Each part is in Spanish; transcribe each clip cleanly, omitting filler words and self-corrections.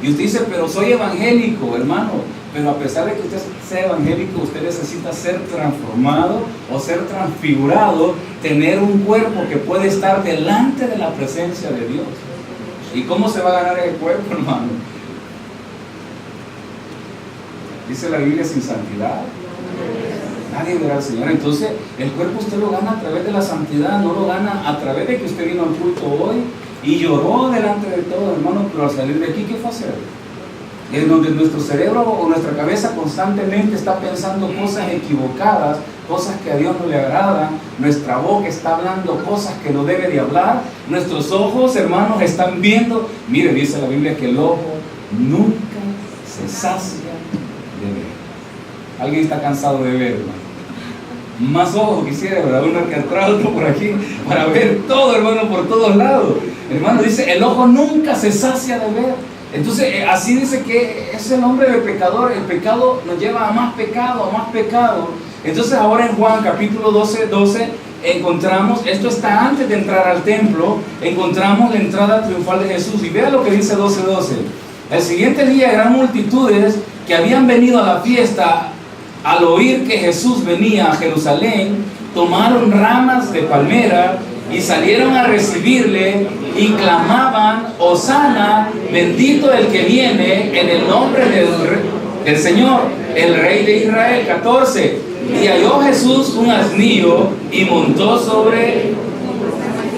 Y usted dice, pero soy evangélico, hermano. Pero a pesar de que usted sea evangélico, usted necesita ser transformado o ser transfigurado, tener un cuerpo que puede estar delante de la presencia de Dios. ¿Y cómo se va a ganar el cuerpo, hermano? Dice la Biblia, sin santidad nadie verá al Señor. Entonces el cuerpo usted lo gana a través de la santidad, no lo gana a través de que usted vino al culto hoy y lloró delante de todos, hermano, pero al salir de aquí, ¿qué fue a hacer? En donde nuestro cerebro o nuestra cabeza constantemente está pensando cosas equivocadas, cosas que a Dios no le agradan, nuestra boca está hablando cosas que no debe de hablar, nuestros ojos, hermanos, están viendo. Mire, dice la Biblia que el ojo nunca se sacia de ver. ¿Alguien está cansado de ver, hermano? Más ojos quisiera, ¿verdad? Uno que atrás, otro por aquí, para ver todo, hermano, por todos lados. Hermano, dice, el ojo nunca se sacia de ver. Entonces, así dice que es el hombre del pecador. El pecado nos lleva a más pecado, a más pecado. Entonces, ahora en Juan capítulo 12, encontramos, esto está antes de entrar al templo, encontramos la entrada triunfal de Jesús. Y vea lo que dice 12:12. El siguiente día, eran multitudes que habían venido a la fiesta. Al oír que Jesús venía a Jerusalén, tomaron ramas de palmera y salieron a recibirle y clamaban: Hosana, bendito el que viene en el nombre del Señor, el Rey de Israel. 14. Y halló Jesús un asnillo y montó sobre,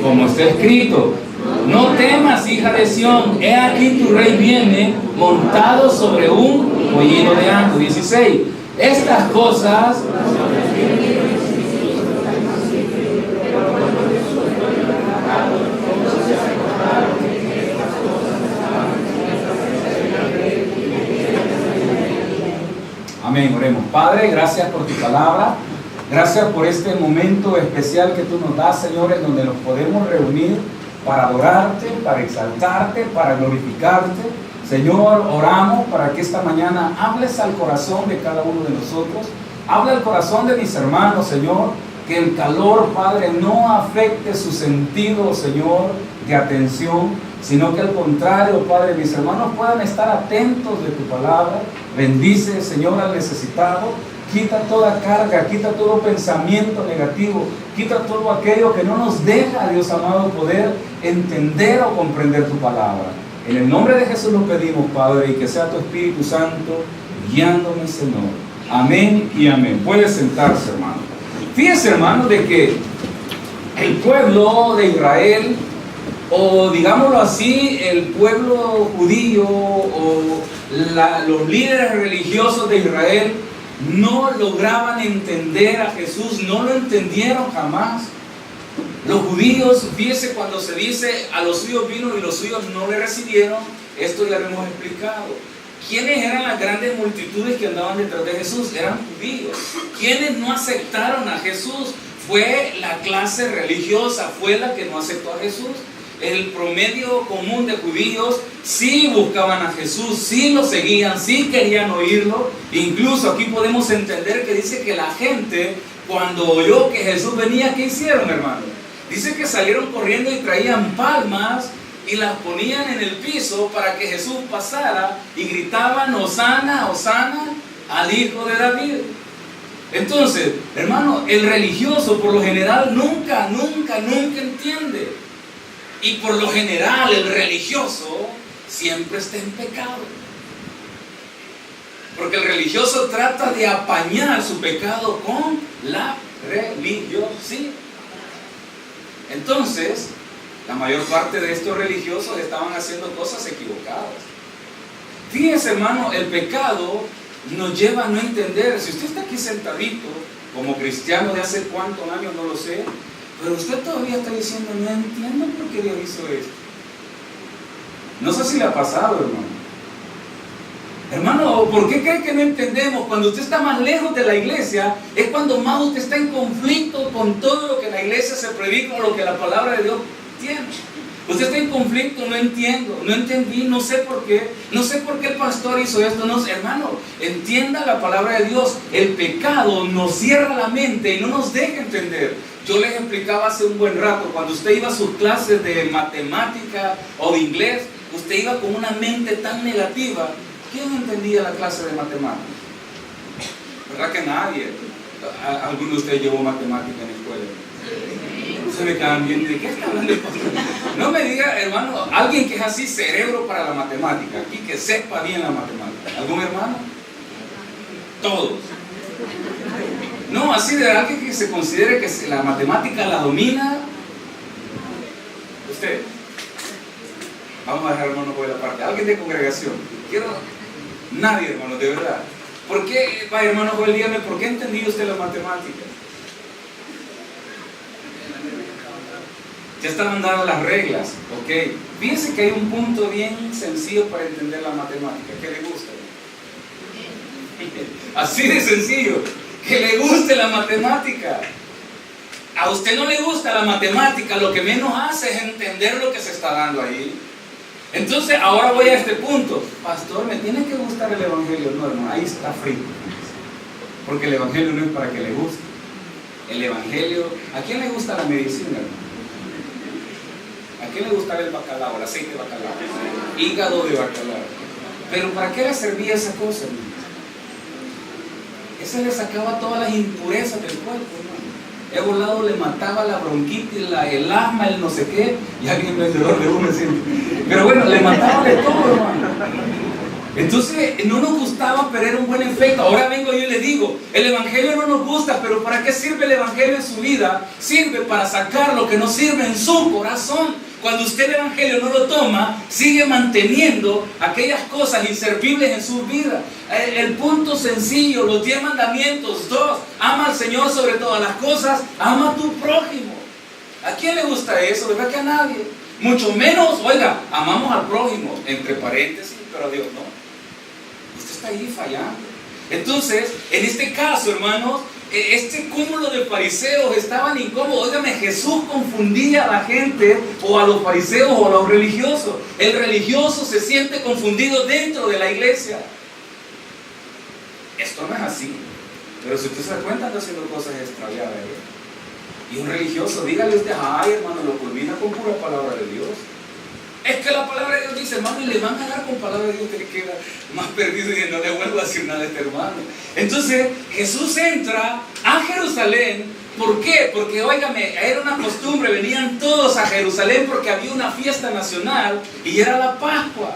como está escrito: no temas, hija de Sión, he aquí tu rey viene montado sobre un pollino de asno. 16. Estas cosas amén, oremos. Padre, gracias por tu palabra, gracias por este momento especial que tú nos das, Señor, en donde nos podemos reunir para adorarte, para exaltarte, para glorificarte. Señor, oramos para que esta mañana hables al corazón de cada uno de nosotros. Habla al corazón de mis hermanos, Señor, que el calor, Padre, no afecte su sentido, Señor, de atención, sino que al contrario, Padre, mis hermanos puedan estar atentos de tu palabra. Bendice, Señor, al necesitado. Quita toda carga, quita todo pensamiento negativo, quita todo aquello que no nos deja, Dios amado, poder entender o comprender tu palabra. En el nombre de Jesús lo pedimos, Padre, y que sea tu Espíritu Santo guiándome, Señor. Amén y amén. Puede sentarse, hermano. Fíjense, hermano, de que el pueblo de Israel, o digámoslo así, el pueblo judío o los líderes religiosos de Israel no lograban entender a Jesús, no lo entendieron jamás. Los judíos, fíjese, cuando se dice a los suyos vino y los suyos no le recibieron, esto ya lo hemos explicado. ¿Quiénes eran las grandes multitudes que andaban detrás de Jesús? Eran judíos. ¿Quiénes no aceptaron a Jesús? Fue la clase religiosa, fue la que no aceptó a Jesús. El promedio común de judíos sí buscaban a Jesús, sí lo seguían, sí querían oírlo. Incluso aquí podemos entender que dice que la gente, cuando oyó que Jesús venía, ¿qué hicieron, hermano? Dice que salieron corriendo y traían palmas y las ponían en el piso para que Jesús pasara y gritaban: Hosana, Hosana al Hijo de David. Entonces, hermano, el religioso por lo general nunca entiende. Y por lo general el religioso siempre está en pecado. Porque el religioso trata de apañar su pecado con la religiosidad. Entonces, la mayor parte de estos religiosos estaban haciendo cosas equivocadas. Fíjense, hermano, el pecado nos lleva a no entender. Si usted está aquí sentadito, como cristiano de hace cuántos años, no lo sé, pero usted todavía está diciendo: no entiendo por qué Dios hizo esto. No sé si le ha pasado, hermano. Hermano, ¿por qué cree que no entendemos? Cuando usted está más lejos de la iglesia, es cuando más usted está en conflicto con todo lo que en la iglesia se predica o lo que la palabra de Dios tiene. Usted está en conflicto: no entiendo, no entendí, no sé por qué el pastor hizo esto. No sé, hermano, entienda la palabra de Dios. El pecado nos cierra la mente y no nos deja entender. Yo les explicaba hace un buen rato, cuando usted iba a sus clases de matemática o de inglés, usted iba con una mente tan negativa, ¿quién entendía la clase de matemáticas? ¿Verdad que nadie? ¿Alguno de ustedes llevó matemática en la escuela? Se me quedan viendo, ¿de qué está hablando? No me diga, hermano, alguien que es así cerebro para la matemática, aquí que sepa bien la matemática. ¿Algún hermano? Todos. No, así de alguien que se considere que la matemática la domina. Usted. Vamos a dejar, hermano, por la parte. Alguien de congregación. Nadie, hermano, de verdad. ¿Por qué, vaya, hermano Joel, dígame, por qué entendió usted la matemática? Ya estaban dadas las reglas, ok. Fíjense que hay un punto bien sencillo para entender la matemática. ¿Qué le gusta? Así de sencillo. Que le guste la matemática. A usted no le gusta la matemática, lo que menos hace es entender lo que se está dando ahí. Entonces, ahora voy a este punto. Pastor, ¿me tiene que gustar el evangelio? No, hermano, ahí está frito. Porque el evangelio no es para que le guste. El evangelio, ¿a quién le gusta la medicina, hermano? ¿A quién le gusta el bacalao, el aceite de bacalao? Hígado de bacalao. Pero ¿para qué le servía esa cosa, hermano? Esa le sacaba todas las impurezas del cuerpo, hermano. He volado, le mataba la bronquitis, el asma, el no sé qué, y alguien me dio de uno siempre. Pero bueno, le mataba de todo, hermano. Entonces, no nos gustaba, pero era un buen efecto. Ahora vengo yo y le digo, el evangelio no nos gusta, pero ¿para qué sirve el evangelio en su vida? Sirve para sacar lo que no sirve en su corazón. Cuando usted el evangelio no lo toma, sigue manteniendo aquellas cosas inservibles en su vida. El punto sencillo, los 10 mandamientos. 2, ama al Señor sobre todas las cosas, ama a tu prójimo. ¿A quién le gusta eso? ¿Verdad que a nadie? Mucho menos, oiga, amamos al prójimo, entre paréntesis, pero a Dios no. Usted está ahí fallando. Entonces, en este caso, hermanos, este cúmulo de fariseos estaban incómodos. Óigame, Jesús confundía a la gente, o a los fariseos o a los religiosos. El religioso se siente confundido dentro de la iglesia. Esto no es así. Pero si usted se da cuenta, está haciendo cosas extraviadas. Y un religioso, dígale usted, ay, hermano, lo culmina con pura palabra de Dios. Es que la palabra de Dios dice, hermano, y le van a dar con palabra de Dios, que le queda más perdido y no le vuelvo a decir nada a este hermano. Entonces, Jesús entra a Jerusalén. ¿Por qué? Porque, óigame, era una costumbre, venían todos a Jerusalén porque había una fiesta nacional y era la Pascua.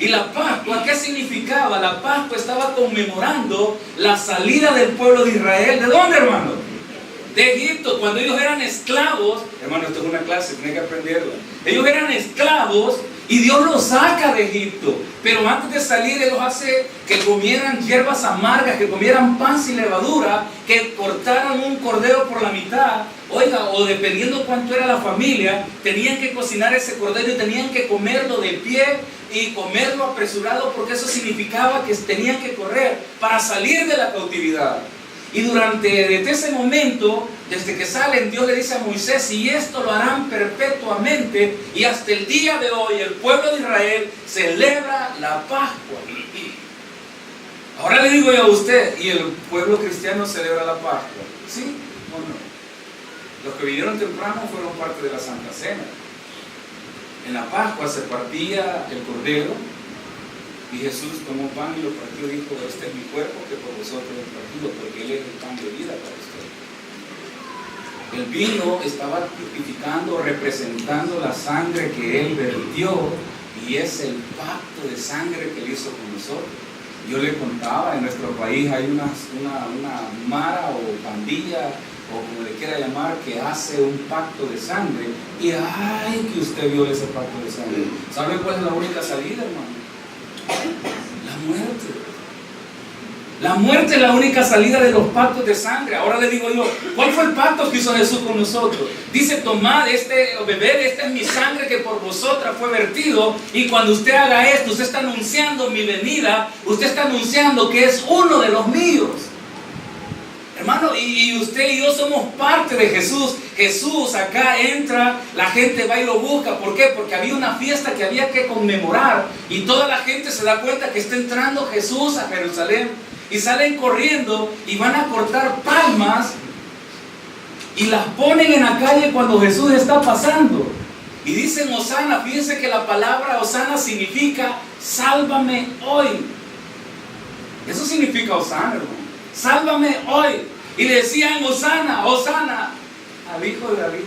¿Y la Pascua qué significaba? La Pascua estaba conmemorando la salida del pueblo de Israel. ¿De dónde, hermano? De Egipto, cuando ellos eran esclavos. Hermano, esto es una clase, tiene que aprenderla. Ellos eran esclavos y Dios los saca de Egipto. Pero antes de salir, Él los hace que comieran hierbas amargas, que comieran pan sin levadura, que cortaran un cordero por la mitad. Oiga, o dependiendo cuánto era la familia, tenían que cocinar ese cordero y tenían que comerlo de pie y comerlo apresurado, porque eso significaba que tenían que correr para salir de la cautividad. Y desde ese momento, desde que salen, Dios le dice a Moisés, y esto lo harán perpetuamente, y hasta el día de hoy el pueblo de Israel celebra la Pascua. Ahora le digo yo a usted, ¿y el pueblo cristiano celebra la Pascua? ¿Sí o no? Los que vinieron temprano fueron parte de la Santa Cena. En la Pascua se partía el cordero, y Jesús tomó pan y lo partió y dijo, este es mi cuerpo que por vosotros es partido, porque Él es el pan de vida para ustedes. El vino estaba tipificando, representando la sangre que Él vertió, y es el pacto de sangre que Él hizo con nosotros. Yo le contaba, en nuestro país hay una mara o pandilla, o como le quiera llamar, que hace un pacto de sangre, y ay, que usted viole ese pacto de sangre. ¿Sabe cuál es la única salida, hermano? La muerte. La muerte es la única salida de los pactos de sangre. Ahora le digo yo, ¿cuál fue el pacto que hizo Jesús con nosotros? Dice, tomad o bebed, esta es mi sangre que por vosotras fue vertido. Y cuando usted haga esto, usted está anunciando mi venida. Usted está anunciando que es uno de los míos. Hermano, y usted y yo somos parte de Jesús. Jesús acá entra, la gente va y lo busca. ¿Por qué? Porque había una fiesta que había que conmemorar. Y toda la gente se da cuenta que está entrando Jesús a Jerusalén. Y salen corriendo y van a cortar palmas y las ponen en la calle cuando Jesús está pasando. Y dicen Hosana, fíjense que la palabra Hosana significa sálvame hoy. Eso significa Hosana, hermano. Sálvame hoy. Y le decían Hosana, Hosana al hijo de David.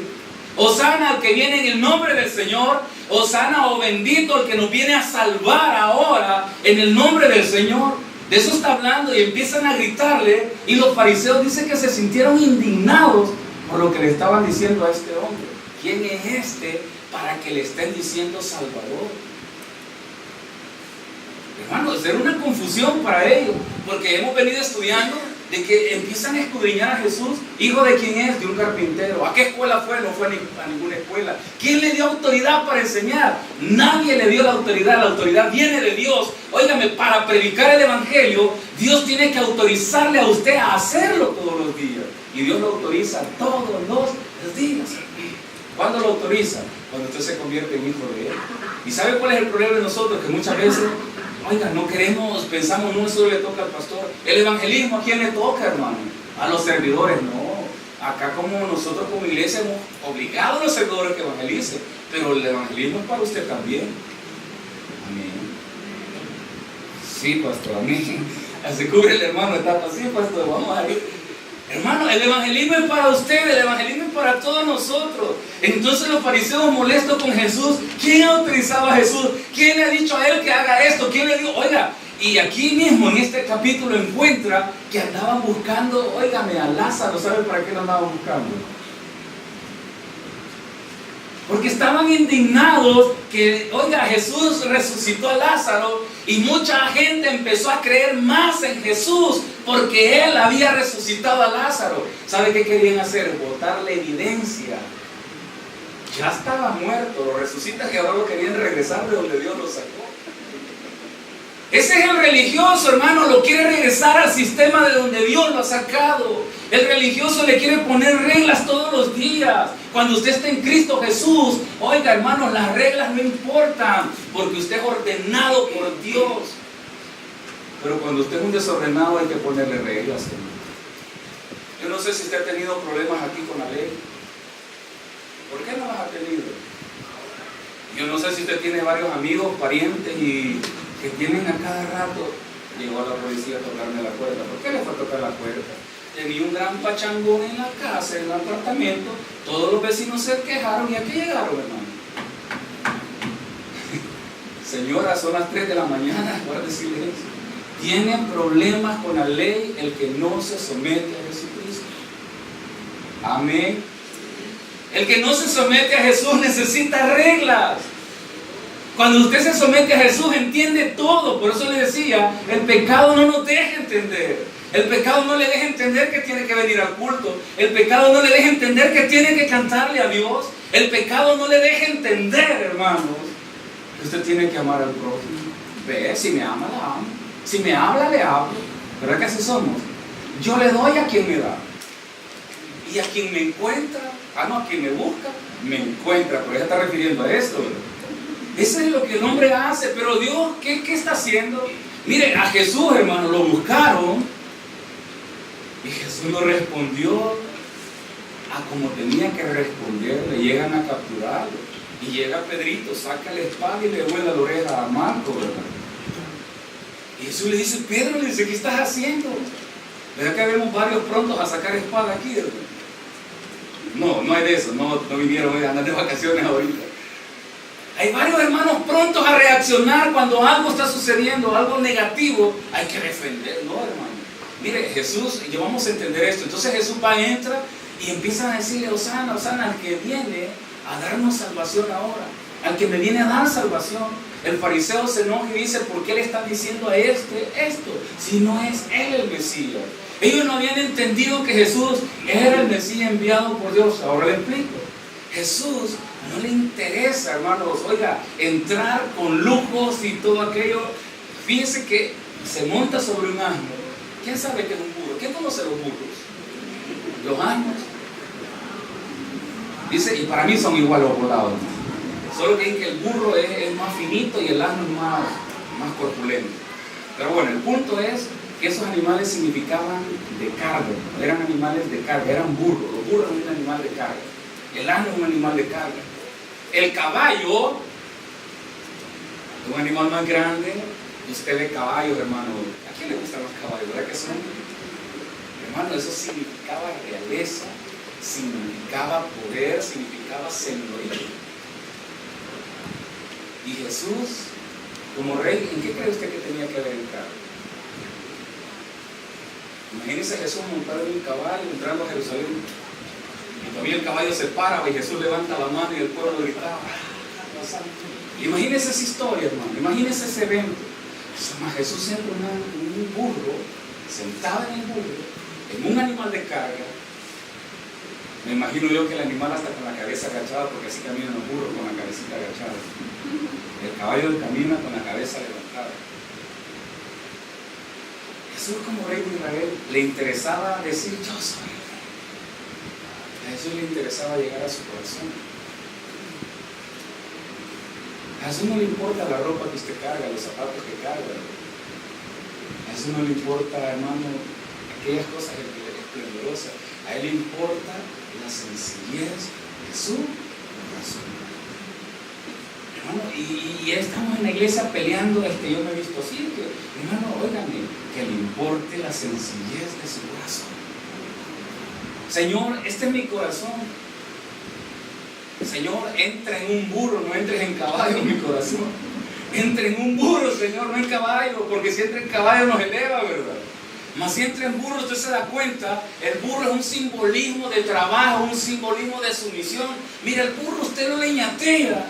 Hosana al que viene en el nombre del Señor. Hosana o bendito el que nos viene a salvar ahora en el nombre del Señor. De eso está hablando y empiezan a gritarle. Y los fariseos dicen que se sintieron indignados por lo que le estaban diciendo a este hombre. ¿Quién es este para que le estén diciendo Salvador? Hermanos, era una confusión para ellos, porque hemos venido estudiando de que empiezan a escudriñar a Jesús. ¿Hijo de quién es? De un carpintero. ¿A qué escuela fue? No fue a ninguna escuela. ¿Quién le dio autoridad para enseñar? Nadie le dio la autoridad viene de Dios. Óigame, para predicar el evangelio, Dios tiene que autorizarle a usted a hacerlo todos los días. Y Dios lo autoriza todos los días. ¿Cuándo lo autoriza? Cuando usted se convierte en hijo de Él. ¿Y sabe cuál es el problema de nosotros? Que muchas veces, oiga, no queremos, pensamos, no, eso le toca al pastor. El evangelismo, ¿a quién le toca, hermano? A los servidores, no. Acá como nosotros como iglesia hemos obligado a los servidores que evangelicen, pero el evangelismo es para usted también. Amén. Sí, pastor, amén. Así cubre el hermano, está así, pastor, vamos a ir. Hermano, el evangelismo es para usted, el evangelismo es para todos nosotros. Entonces los fariseos molestos con Jesús, ¿quién ha autorizado a Jesús? ¿Quién le ha dicho a él que haga esto? ¿Quién le dijo? Oiga, y aquí mismo en este capítulo encuentra que andaban buscando, óigame, a Lázaro. ¿Sabe para qué lo andaban buscando? Porque estaban indignados que, oiga, Jesús resucitó a Lázaro y mucha gente empezó a creer más en Jesús porque Él había resucitado a Lázaro. ¿Sabe qué querían hacer? Botarle evidencia. Ya estaba muerto, lo resucitan y ahora lo querían regresar de donde Dios lo sacó. Ese es el religioso, hermano, lo quiere regresar al sistema de donde Dios lo ha sacado. El religioso le quiere poner reglas todos los días. Cuando usted está en Cristo Jesús, oiga, hermano, las reglas no importan, porque usted es ordenado por Dios. Pero cuando usted es un desordenado hay que ponerle reglas, hermano. Yo no sé si usted ha tenido problemas aquí con la ley. ¿Por qué no las ha tenido? Yo no sé si usted tiene varios amigos, parientes y que tienen a cada rato. Llegó a la policía a tocarme la puerta. ¿Por qué le fue a tocar la puerta? Tenía un gran pachangón en la casa, en el apartamento. Todos los vecinos se quejaron y aquí llegaron, hermano. Señora, son las 3 de la mañana, guarde silencio. Tienen problemas con la ley el que no se somete a Jesucristo. Amén. El que no se somete a Jesús necesita reglas. Cuando usted se somete a Jesús entiende todo. Por eso le decía, el pecado no nos deja entender. El pecado no le deja entender que tiene que venir al culto. El pecado no le deja entender que tiene que cantarle a Dios. El pecado no le deja entender, hermanos, que usted tiene que amar al prójimo. Ve, si me ama, la amo. Si me habla, le hablo. ¿Verdad que así somos? Yo le doy a quien me da. Y a quien me encuentra, a quien me busca, me encuentra. Pero ella está refiriendo a esto, ¿verdad? Eso es lo que el hombre hace. Pero Dios, ¿qué está haciendo? Mire, a Jesús, hermano, lo buscaron y Jesús no respondió a como tenía que responder. Le llegan a capturarlo y llega Pedrito, saca la espada y le vuela la oreja a Marco, ¿verdad? Y Jesús le dice, Pedro, le dice, ¿qué estás haciendo? ¿Verdad que vemos varios prontos a sacar espada aquí, ¿verdad? No hay de eso, no vinieron, andan de vacaciones ahorita. Hay varios hermanos prontos a reaccionar cuando algo está sucediendo, algo negativo, hay que defender, ¿no, hermano? Mire, Jesús, y vamos a entender esto. Entonces Jesús entra y empiezan a decirle, Hosana, Hosana, al que viene a darnos salvación ahora, al que me viene a dar salvación. El fariseo se enoja y dice, ¿por qué le están diciendo a esto? Si no es Él el Mesías. Ellos no habían entendido que Jesús era el Mesías enviado por Dios. Ahora le explico. Jesús no le interesa, hermanos, oiga, entrar con lujos y todo aquello. Fíjense que se monta sobre un asno. ¿Quién sabe qué es un burro? ¿Quién conoce los burros? Los asnos. Dice, y para mí son igual los volados. Solo que el burro es más finito y el asno es más corpulento. Pero bueno, el punto es que esos animales significaban de carga. Eran animales de carga, eran burros. Los burros son un animal de carga. El asno es un animal de carga. el caballo, un animal más grande, usted ve caballos, hermano. ¿A quién le gustan los caballos? ¿Verdad que son? Hermano, eso significaba realeza, significaba poder, significaba señorío. Y Jesús, como rey, ¿en qué cree usted que tenía que haber entrado? Imagínese Jesús montado en un caballo, entrando a Jerusalén. Y todavía el caballo se para y Jesús levanta la mano y el pueblo gritaba. Imagínese esa historia, hermano. Imagínese ese evento. Jesús entra en un burro, sentado en el burro, en un animal de carga. Me imagino yo que el animal hasta con la cabeza agachada, porque así caminan los burros, con la cabecita agachada. El caballo camina con la cabeza levantada. Jesús, como rey de Israel, le interesaba decir yo soy el rey. A Jesús le interesaba llegar a su corazón. A Jesús no le importa la ropa que usted carga, los zapatos que carga. A Jesús no le importa, hermano, aquellas cosas esplendorosas. A Él le importa la sencillez de su corazón. Hermano, y estamos en la iglesia peleando, yo me he visto así, que, hermano, óigame, que le importe la sencillez de su corazón. Señor, este es mi corazón. Señor, entra en un burro, no entres en caballo, mi corazón. Entra en un burro, Señor, no en caballo, porque si entra en caballo nos eleva, ¿verdad? Mas si entra en burro, usted se da cuenta, el burro es un simbolismo de trabajo, un simbolismo de sumisión. Mira, el burro usted lo leñatea.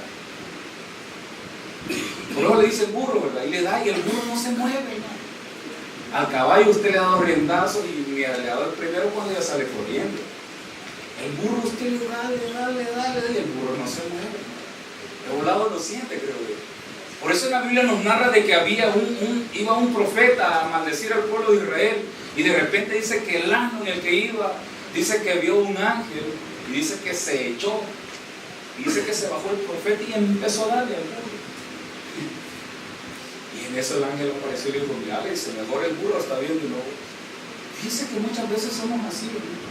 Por eso le dice el burro, ¿verdad? Y le da, y el burro no se mueve, ¿no? Al caballo usted le ha dado riendazos y le ha dado el primero cuando ya sale corriendo. El burro usted le da, y el burro no se mueve. De un lado lo siente, creo yo. Por eso la Biblia nos narra de que iba un profeta a maldecir al pueblo de Israel, y de repente dice que el asno en el que iba, dice que vio un ángel, y dice que se echó, y dice que se bajó el profeta y empezó a darle al burro. Y en eso el ángel apareció y le dijo, mira, Alex, mejor el burro está viendo y no. Dice que muchas veces somos así, ¿no?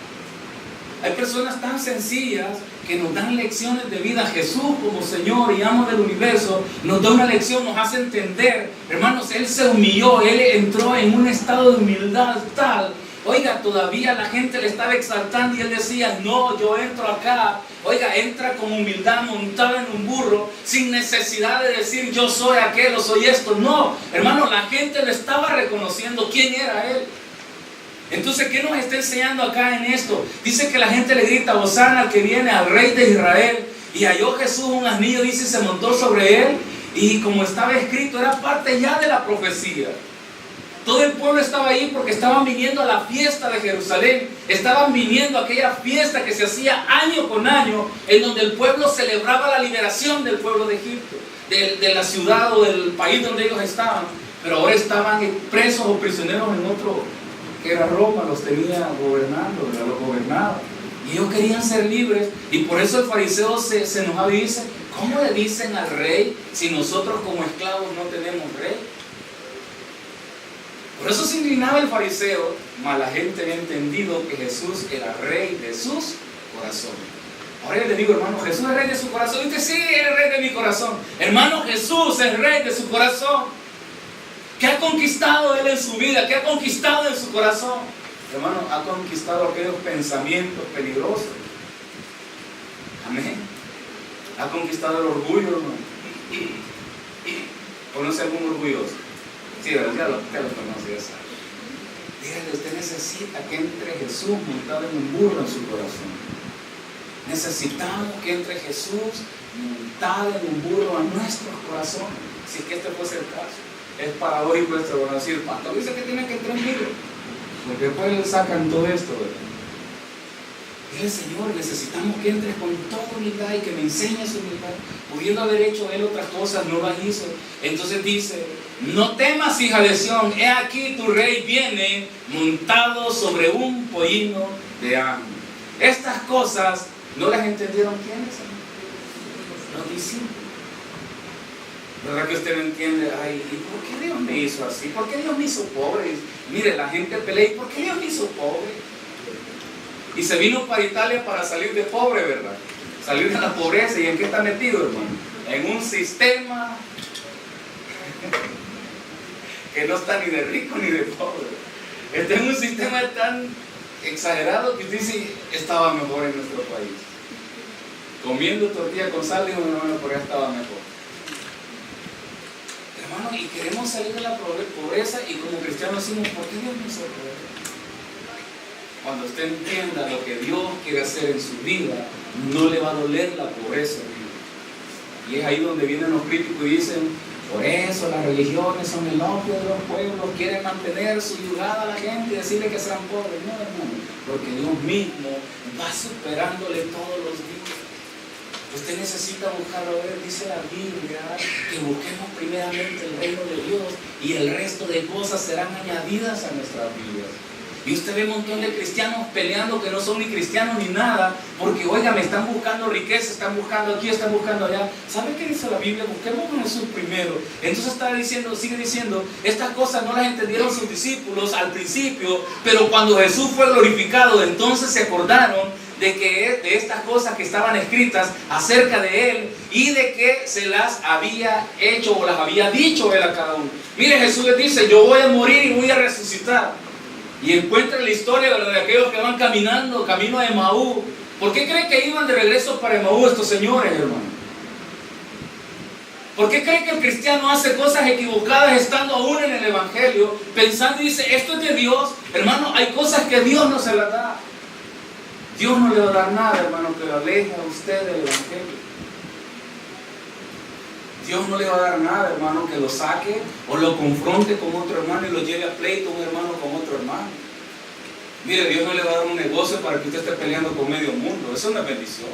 Hay personas tan sencillas que nos dan lecciones de vida. Jesús, como Señor y amo del universo, nos da una lección, nos hace entender. Hermanos, Él se humilló, Él entró en un estado de humildad tal. Oiga, todavía la gente le estaba exaltando y Él decía, no, yo entro acá. Oiga, entra con humildad montado en un burro, sin necesidad de decir yo soy aquel o soy esto. No, hermano, la gente le estaba reconociendo quién era Él. Entonces, ¿qué nos está enseñando acá en esto? Dice que la gente le grita, Hosana al que viene, al Rey de Israel. Y halló Jesús un asnillo, dice, se montó sobre él. Y como estaba escrito, era parte ya de la profecía. Todo el pueblo estaba ahí porque estaban viniendo a la fiesta de Jerusalén. Estaban viniendo a aquella fiesta que se hacía año con año, en donde el pueblo celebraba la liberación del pueblo de Egipto, de la ciudad o del país donde ellos estaban. Pero ahora estaban presos o prisioneros en otro, que era Roma, los tenía gobernando, los gobernaba. Y ellos querían ser libres. Y por eso el fariseo se enojaba y dice, ¿cómo le dicen al rey si nosotros como esclavos no tenemos rey? Por eso se indignaba el fariseo, mas la gente había entendido que Jesús era rey de sus corazones. Ahora yo le digo, hermano, Jesús es rey de su corazón. Y usted, sí, es rey de mi corazón. Hermano, Jesús es rey de su corazón. ¿Qué ha conquistado Él en su vida? ¿Qué ha conquistado en su corazón? Hermano, ha conquistado aquellos pensamientos peligrosos. Amén. Ha conquistado el orgullo, hermano. ¿Conoce algún orgulloso? Sí, ya lo conoce, ya sabe. Dígale, usted necesita que entre Jesús montado en un burro en su corazón. Necesitamos que entre Jesús montado en un burro a nuestros corazones. Si es que este fuese el caso. Es paradójico esto, van a decir, pastor dice que tiene que entrar en burro. Porque después le sacan todo esto, ¿verdad? Dile, Señor, necesitamos que entres con toda humildad y que me enseñes humildad. Pudiendo haber hecho Él otras cosas, no las hizo. Entonces dice, no temas, hija de Sión, he aquí tu rey viene montado sobre un pollino de asno. Estas cosas no las entendieron quiénes, los discípulos. ¿Verdad que usted no entiende? Ay, ¿y por qué Dios me hizo así? ¿Por qué Dios me hizo pobre? Mire, la gente pelea, ¿y por qué Dios me hizo pobre? Y se vino para Italia para salir de pobre, ¿verdad? salir de la pobreza. ¿Y en qué está metido, hermano? En un sistema que no está ni de rico ni de pobre. Está en un sistema tan exagerado que usted dice, estaba mejor en nuestro país. Comiendo tortilla con sal, dijo mi hermano, por allá estaba mejor. Hermano, y queremos salir de la pobreza, y como cristianos decimos, ¿por qué Dios nos socorre? Cuando usted entienda lo que Dios quiere hacer en su vida, no le va a doler la pobreza. Y es ahí donde vienen los críticos y dicen, por eso las religiones son el opio de los pueblos, quieren mantener subyugada a la gente y decirle que sean pobres. No, hermano, porque Dios mismo va superándole todos los días. Usted necesita buscar, a ver, dice la Biblia, que busquemos primeramente el reino de Dios y el resto de cosas serán añadidas a nuestras vidas. Y usted ve un montón de cristianos peleando que no son ni cristianos ni nada, porque oiga, me están buscando riqueza, están buscando aquí, están buscando allá. ¿Sabe qué dice la Biblia? Busquemos a Jesús primero. Entonces está diciendo, sigue diciendo, estas cosas no las entendieron sus discípulos al principio, pero cuando Jesús fue glorificado, entonces se acordaron de estas cosas que estaban escritas acerca de Él y de que se las había hecho o las había dicho Él a cada uno. Mire, Jesús les dice, yo voy a morir y voy a resucitar. Y encuentra la historia de aquellos que van caminando, camino a Emaú. ¿Por qué creen que iban de regreso para Emaú estos señores, hermano? ¿Por qué creen que el cristiano hace cosas equivocadas estando aún en el Evangelio, pensando y dice, esto es de Dios? Hermano, hay cosas que Dios no se las da. Dios no le va a dar nada, hermano, que lo aleje a usted del Evangelio. Dios no le va a dar nada, hermano, que lo saque o lo confronte con otro hermano y lo lleve a pleito un hermano con otro hermano. Mire, Dios no le va a dar un negocio para que usted esté peleando con medio mundo. Eso es una bendición.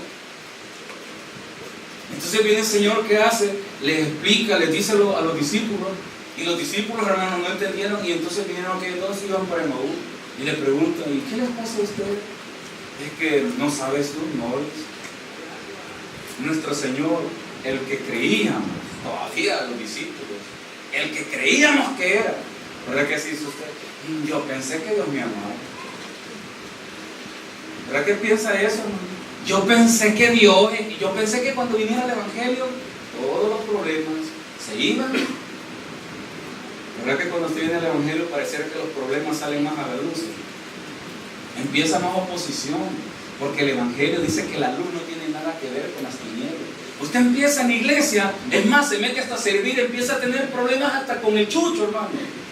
Entonces viene el Señor, ¿qué hace? Les explica, les dice a los discípulos, y los discípulos, hermanos, no entendieron, y entonces vinieron aquellos dos y iban para Emaú y le preguntan, ¿y qué les pasa a ustedes? Es que no sabes tú, no oyes. Nuestro Señor, el que creíamos, todavía los discípulos, el que creíamos que era, ¿verdad que así hizo usted? Yo pensé que Dios me amaba. ¿Verdad que piensa eso, hermano? Yo pensé que Dios, yo pensé que cuando viniera el Evangelio, todos los problemas se iban. ¿Verdad que cuando usted viene al Evangelio pareciera que los problemas salen más a la luz? Empieza más oposición, porque el Evangelio dice que la luz no tiene nada que ver con las tinieblas. Usted empieza en la iglesia, es más, se mete hasta a servir, empieza a tener problemas hasta con el chucho, hermano.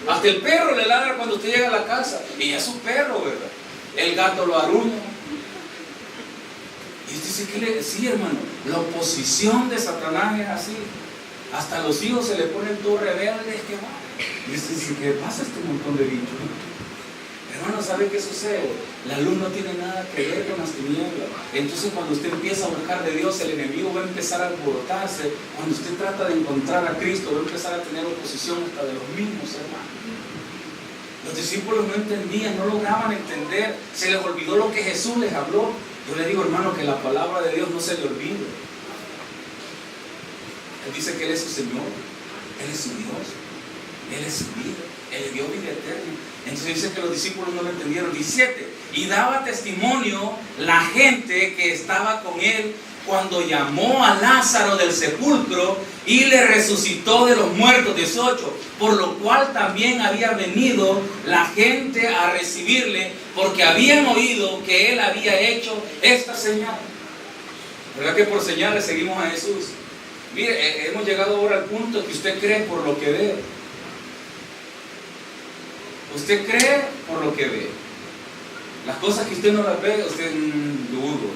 Hasta el perro le ladra cuando usted llega a la casa, y es su perro, ¿verdad? El gato lo aruña. Y usted dice que sí, hermano, la oposición de Satanás es así. Hasta los hijos se le ponen todos rebeldes, que va. Y usted dice, ¿qué pasa este montón de bichos? Hermano, ¿sabe qué sucede? La luz no tiene nada que ver con las tinieblas. Entonces cuando usted empieza a buscar de Dios, el enemigo va a empezar a alborotarse. Cuando usted trata de encontrar a Cristo, va a empezar a tener oposición hasta de los mismos hermanos. Los discípulos no entendían, no lograban entender. Se les olvidó lo que Jesús les habló. Yo le digo, hermano, que la palabra de Dios no se le olvide. Él dice que Él es su Señor, Él es su Dios, Él es su vida, Él le dio vida eterna. Entonces dice que los discípulos no lo entendieron. 17. Y daba testimonio la gente que estaba con Él cuando llamó a Lázaro del sepulcro y le resucitó de los muertos. 18. Por lo cual también había venido la gente a recibirle, porque habían oído que Él había hecho esta señal. ¿Verdad que por señales seguimos a Jesús? Mire, hemos llegado ahora al punto que usted cree por lo que ve. Usted cree por lo que ve. Las cosas que usted no las ve, usted dudo.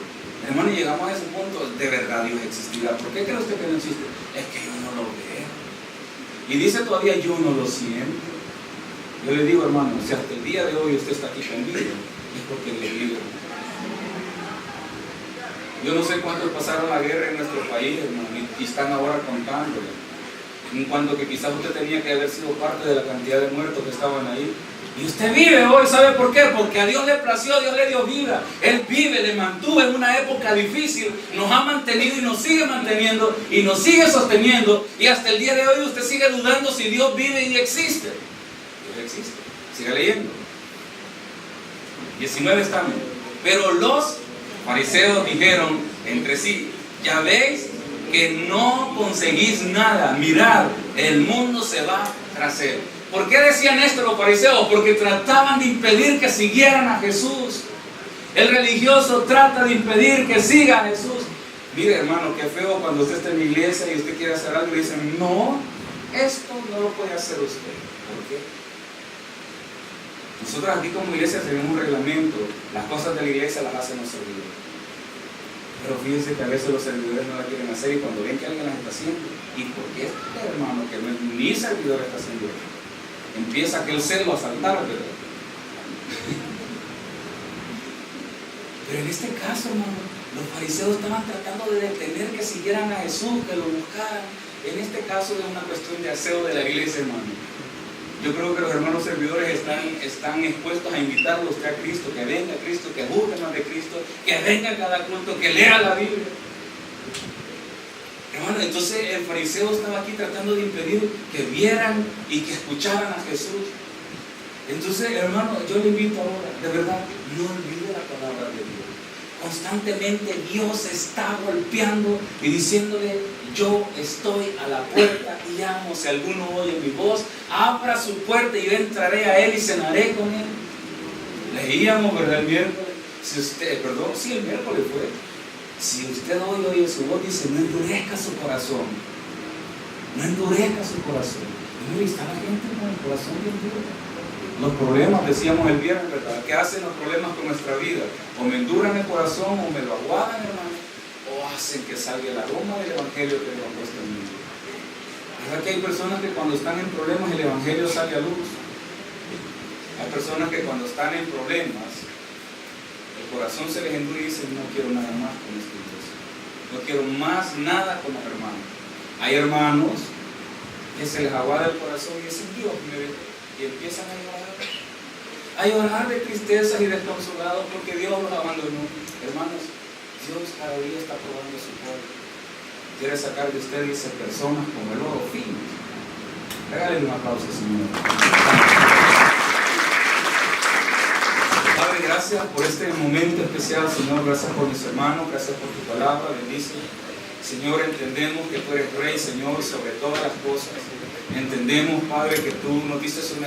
Hermano, llegamos a ese punto, de verdad Dios existirá. ¿Por qué cree usted que no existe? Es que yo no lo veo. Y dice todavía, yo no lo siento. Yo le digo, hermano, si hasta el día de hoy usted está aquí con vida, es porque le vive. Yo no sé cuántos pasaron la guerra en nuestro país, hermano, y están ahora contándole. En cuanto que quizás usted tenía que haber sido parte de la cantidad de muertos que estaban ahí. Y usted vive hoy, ¿sabe por qué? Porque a Dios le plació, Dios le dio vida. Él vive, le mantuvo en una época difícil, nos ha mantenido y nos sigue manteniendo y nos sigue sosteniendo. Y hasta el día de hoy usted sigue dudando si Dios vive y existe. Dios existe. Siga leyendo. 19 están. Pero los fariseos dijeron entre sí, Ya veis que no conseguís nada. Mirad, el mundo se va tras él. ¿Por qué decían esto los fariseos? Porque trataban de impedir que siguieran a Jesús. El religioso trata de impedir que siga a Jesús. Mire, hermano, qué feo cuando usted está en la iglesia y usted quiere hacer algo y dicen, no, esto no lo puede hacer usted. ¿Por qué? Nosotros aquí como iglesia tenemos un reglamento. Las cosas de la iglesia las hacen los servidores. Pero fíjense que a veces los servidores no la quieren hacer y cuando ven que alguien las está haciendo, ¿y por qué este hermano que ni servidor está haciendo esto? Empieza aquel celo a saltar, ¿verdad? Pero en este caso, hermano, los fariseos estaban tratando de detener que siguieran a Jesús, que lo buscaran. En este caso es una cuestión de aseo de la iglesia, hermano. Yo creo que los hermanos servidores están expuestos a invitarlo a usted a Cristo, que venga a Cristo, que busque más de Cristo, que venga a cada culto, que lea la Biblia. Hermano, entonces el fariseo estaba aquí tratando de impedir que vieran y que escucharan a Jesús. Entonces, hermano, yo le invito ahora, de verdad, no olvide la palabra de Dios. Constantemente Dios está golpeando y diciéndole, yo estoy a la puerta y llamo. Si alguno oye mi voz, abra su puerta y yo entraré a él y cenaré con él. Leíamos, ¿verdad? El miércoles. El miércoles fue. Si usted hoy oye su voz, dice, no endurezca su corazón. No endurezca su corazón. Y mire, está la gente con el corazón bien duro. Los problemas, decíamos el viernes, ¿verdad? ¿Qué hacen los problemas con nuestra vida? O me enduran el corazón o me lo aguadan, hermano, o hacen que salga el aroma del evangelio que Dios ha puesto en mí. ¿Verdad que hay personas que cuando están en problemas el evangelio sale a luz? Hay personas que cuando están en problemas el corazón se les endura y dicen, no quiero nada más con esta iglesia, no quiero más nada con los hermanos. Hay hermanos que se les aguada el corazón y dicen, Dios me ve. Y empiezan a llorar de tristeza y desconsolados porque Dios los abandonó. Hermanos, Dios cada día está probando su pueblo. Quiere sacar de ustedes personas como el oro fino. Regalen un aplauso, Señor. Padre, gracias por este momento especial, Señor. Gracias por mis hermanos, gracias por tu palabra. Bendice. Señor, entendemos que tú eres Rey, Señor, sobre todas las cosas. Entendemos, Padre, que tú nos diste una